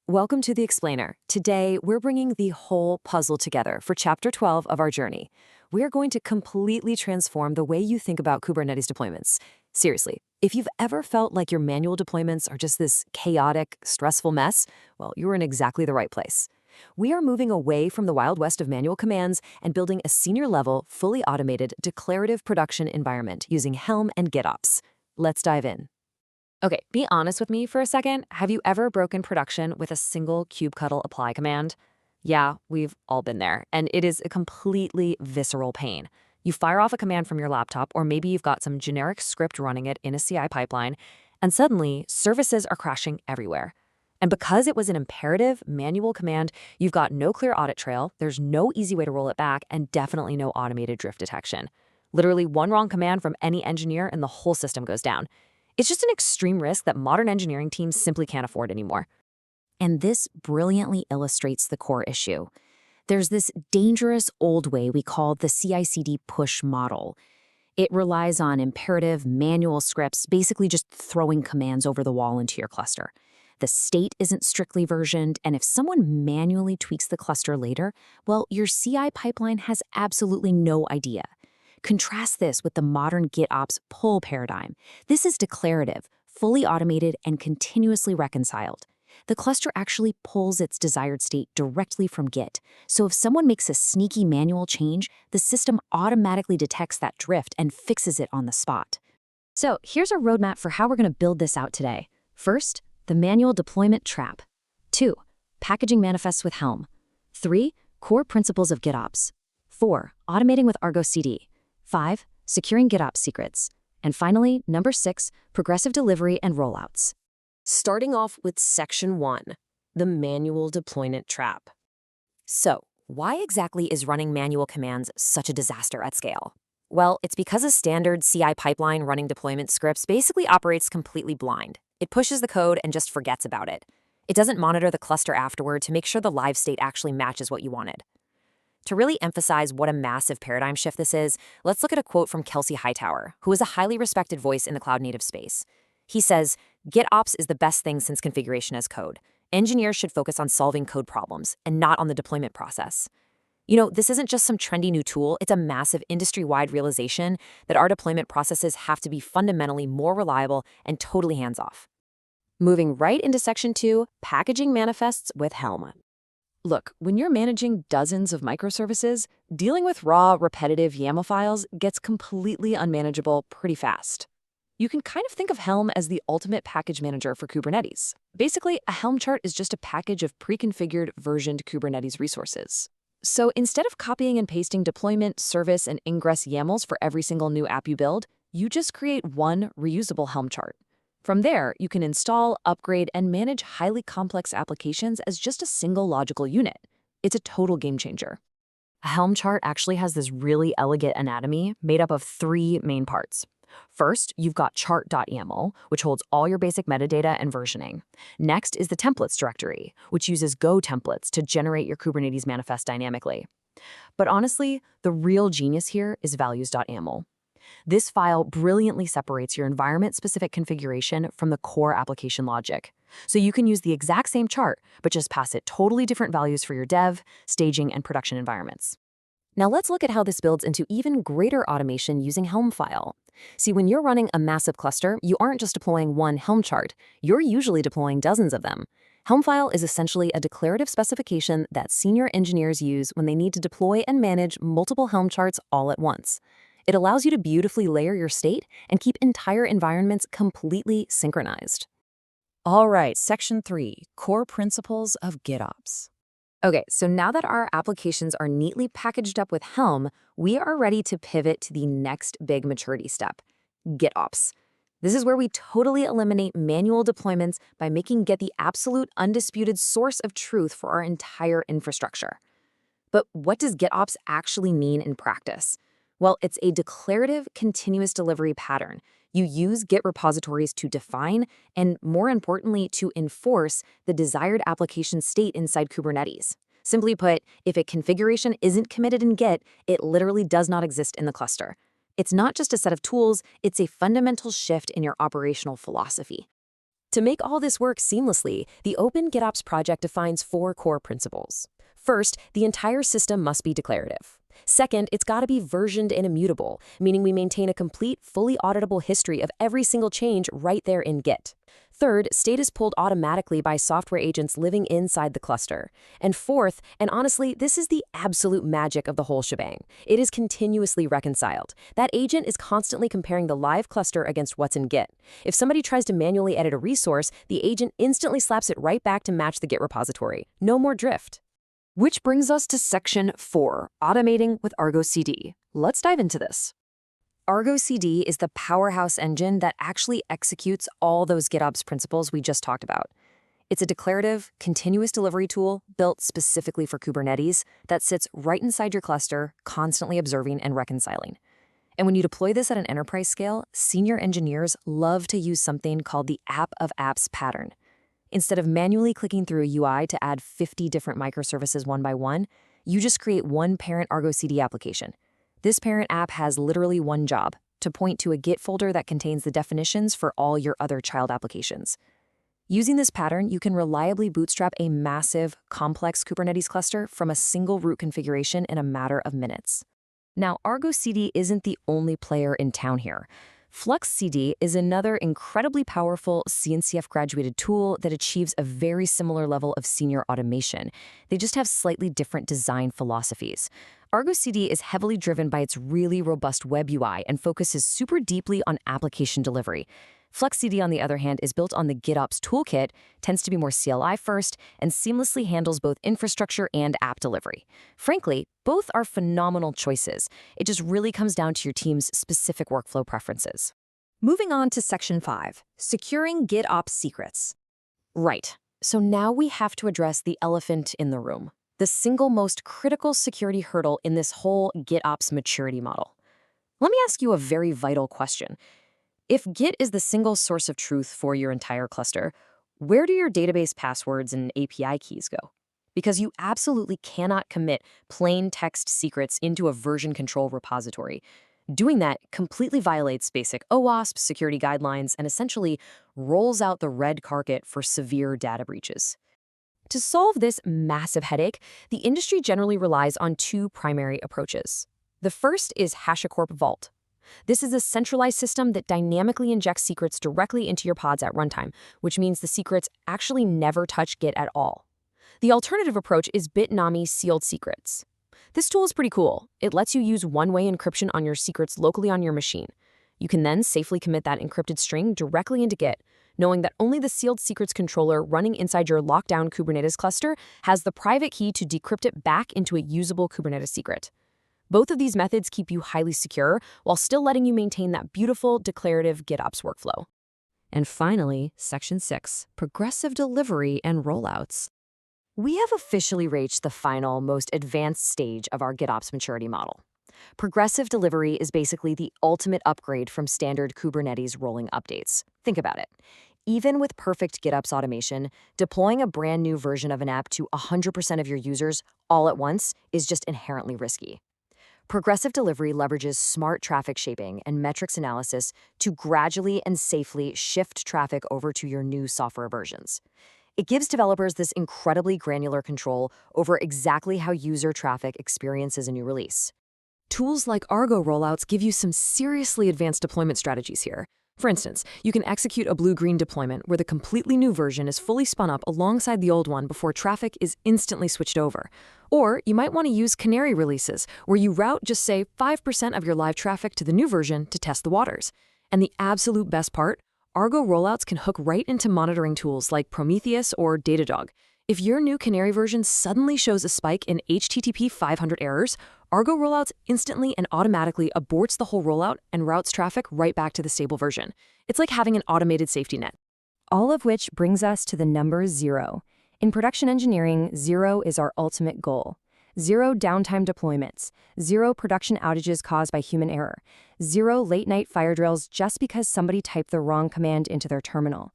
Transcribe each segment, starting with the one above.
Welcome to the Explainer. Today, we're bringing the whole puzzle together for Chapter 12 of our journey. We are going to completely transform the way you think about Kubernetes deployments. Seriously, if you've ever felt like your manual deployments are just this chaotic, stressful mess, well, you're in exactly the right place. We are moving away from the Wild West of manual commands and building a senior-level, fully automated, declarative production environment using Helm and GitOps. Let's dive in. Okay, be honest with me for a second. Have you ever broken production with a single kubectl apply command? Yeah, we've all been there, and it is a completely visceral pain. You fire off a command from your laptop, or maybe you've got some generic script running it in a CI pipeline, and suddenly services are crashing everywhere. And because it was an imperative manual command, you've got no clear audit trail, there's no easy way to roll it back, and definitely no automated drift detection. Literally one wrong command from any engineer and the whole system goes down. It's just an extreme risk that modern engineering teams simply can't afford anymore. And this brilliantly illustrates the core issue. There's this dangerous old way we call the CI/CD push model. It relies on imperative manual scripts, basically just throwing commands over the wall into your cluster. The state isn't strictly versioned, and if someone manually tweaks the cluster later, well, your CI pipeline has absolutely no idea. Contrast this with the modern GitOps pull paradigm. This is declarative, fully automated, and continuously reconciled. The cluster actually pulls its desired state directly from Git. So if someone makes a sneaky manual change, the system automatically detects that drift and fixes it on the spot. So here's our roadmap for how we're going to build this out today. First, the manual deployment trap. 2, packaging manifests with Helm. 3, core principles of GitOps. 4, automating with ArgoCD. 5, securing GitOps secrets. And finally, number 6, progressive delivery and rollouts. Starting off with Section 1, the manual deployment trap. So, why exactly is running manual commands such a disaster at scale? Well, it's because a standard CI pipeline running deployment scripts basically operates completely blind. It pushes the code and just forgets about it. It doesn't monitor the cluster afterward to make sure the live state actually matches what you wanted. To really emphasize what a massive paradigm shift this is, let's look at a quote from Kelsey Hightower, who is a highly respected voice in the cloud-native space. He says, "GitOps is the best thing since configuration as code. Engineers should focus on solving code problems and not on the deployment process." You know, this isn't just some trendy new tool, it's a massive industry-wide realization that our deployment processes have to be fundamentally more reliable and totally hands-off. Moving right into Section 2, packaging manifests with Helm. Look, when you're managing dozens of microservices, dealing with raw, repetitive YAML files gets completely unmanageable pretty fast. You can kind of think of Helm as the ultimate package manager for Kubernetes. Basically, a Helm chart is just a package of pre-configured, versioned Kubernetes resources. So instead of copying and pasting deployment, service, and ingress YAMLs for every single new app you build, you just create one reusable Helm chart. From there, you can install, upgrade, and manage highly complex applications as just a single logical unit. It's a total game changer. A Helm chart actually has this really elegant anatomy made up of 3 main parts. First, you've got Chart.yaml, which holds all your basic metadata and versioning. Next is the templates directory, which uses Go templates to generate your Kubernetes manifest dynamically. But honestly, the real genius here is values.yaml. This file brilliantly separates your environment-specific configuration from the core application logic. So you can use the exact same chart, but just pass it totally different values for your dev, staging, and production environments. Now let's look at how this builds into even greater automation using Helmfile. See, when you're running a massive cluster, you aren't just deploying one Helm chart, you're usually deploying dozens of them. Helmfile is essentially a declarative specification that senior engineers use when they need to deploy and manage multiple Helm charts all at once. It allows you to beautifully layer your state and keep entire environments completely synchronized. All right, Section 3, core principles of GitOps. Okay, so now that our applications are neatly packaged up with Helm, we are ready to pivot to the next big maturity step, GitOps. This is where we totally eliminate manual deployments by making Git the absolute undisputed source of truth for our entire infrastructure. But what does GitOps actually mean in practice? Well, it's a declarative continuous delivery pattern. You use Git repositories to define and, more importantly, to enforce the desired application state inside Kubernetes. Simply put, if a configuration isn't committed in Git, it literally does not exist in the cluster. It's not just a set of tools, it's a fundamental shift in your operational philosophy. To make all this work seamlessly, the Open GitOps project defines 4 core principles. First, the entire system must be declarative. Second, it's got to be versioned and immutable, meaning we maintain a complete, fully auditable history of every single change right there in Git. Third, state is pulled automatically by software agents living inside the cluster. And fourth, and honestly, this is the absolute magic of the whole shebang, it is continuously reconciled. That agent is constantly comparing the live cluster against what's in Git. If somebody tries to manually edit a resource, the agent instantly slaps it right back to match the Git repository. No more drift. Which brings us to section 4, automating with ArgoCD. Let's dive into this. ArgoCD is the powerhouse engine that actually executes all those GitOps principles we just talked about. It's a declarative, continuous delivery tool built specifically for Kubernetes that sits right inside your cluster, constantly observing and reconciling. And when you deploy this at an enterprise scale, senior engineers love to use something called the app of apps pattern. Instead of manually clicking through a UI to add 50 different microservices one by one, you just create one parent ArgoCD application. This parent app has literally one job, to point to a Git folder that contains the definitions for all your other child applications. Using this pattern, you can reliably bootstrap a massive, complex Kubernetes cluster from a single root configuration in a matter of minutes. Now, ArgoCD isn't the only player in town here. Flux CD is another incredibly powerful CNCF-graduated tool that achieves a very similar level of senior automation. They just have slightly different design philosophies. ArgoCD is heavily driven by its really robust web UI and focuses super deeply on application delivery. Flux CD, on the other hand, is built on the GitOps toolkit, tends to be more CLI first, and seamlessly handles both infrastructure and app delivery. Frankly, both are phenomenal choices. It just really comes down to your team's specific workflow preferences. Moving on to section 5, securing GitOps secrets. Right. So now we have to address the elephant in the room, the single most critical security hurdle in this whole GitOps maturity model. Let me ask you a very vital question. If Git is the single source of truth for your entire cluster, where do your database passwords and API keys go? Because you absolutely cannot commit plain text secrets into a version control repository. Doing that completely violates basic OWASP security guidelines and essentially rolls out the red carpet for severe data breaches. To solve this massive headache, the industry generally relies on 2 primary approaches. The first is HashiCorp Vault. This is a centralized system that dynamically injects secrets directly into your pods at runtime, which means the secrets actually never touch Git at all. The alternative approach is Bitnami Sealed Secrets. This tool is pretty cool. It lets you use one-way encryption on your secrets locally on your machine. You can then safely commit that encrypted string directly into Git, knowing that only the Sealed Secrets controller running inside your lockdown Kubernetes cluster has the private key to decrypt it back into a usable Kubernetes secret. Both of these methods keep you highly secure while still letting you maintain that beautiful declarative GitOps workflow. And finally, section 6, progressive delivery and rollouts. We have officially reached the final, most advanced stage of our GitOps maturity model. Progressive delivery is basically the ultimate upgrade from standard Kubernetes rolling updates. Think about it. Even with perfect GitOps automation, deploying a brand new version of an app to 100% of your users all at once is just inherently risky. Progressive delivery leverages smart traffic shaping and metrics analysis to gradually and safely shift traffic over to your new software versions. It gives developers this incredibly granular control over exactly how user traffic experiences a new release. Tools like Argo Rollouts give you some seriously advanced deployment strategies here. For instance, you can execute a blue-green deployment where the completely new version is fully spun up alongside the old one before traffic is instantly switched over. Or you might want to use canary releases, where you route just, say, 5% of your live traffic to the new version to test the waters. And the absolute best part? Argo Rollouts can hook right into monitoring tools like Prometheus or Datadog. If your new canary version suddenly shows a spike in HTTP 500 errors, Argo Rollouts instantly and automatically aborts the whole rollout and routes traffic right back to the stable version. It's like having an automated safety net. All of which brings us to the number 0. In production engineering, 0 is our ultimate goal. 0 downtime deployments, 0 production outages caused by human error, 0 late-night fire drills just because somebody typed the wrong command into their terminal.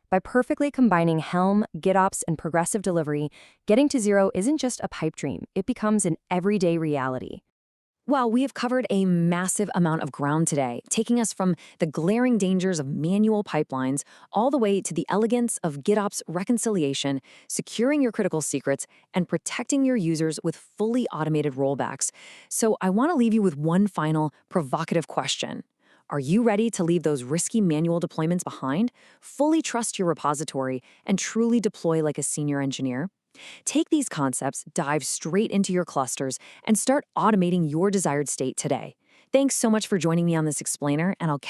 By perfectly combining Helm, GitOps, and progressive delivery, getting to 0 isn't just a pipe dream, it becomes an everyday reality. Well, we have covered a massive amount of ground today, taking us from the glaring dangers of manual pipelines all the way to the elegance of GitOps reconciliation, securing your critical secrets, and protecting your users with fully automated rollbacks. So I want to leave you with one final provocative question. Are you ready to leave those risky manual deployments behind, fully trust your repository, and truly deploy like a senior engineer? Take these concepts, dive straight into your clusters, and start automating your desired state today. Thanks so much for joining me on this explainer, and I'll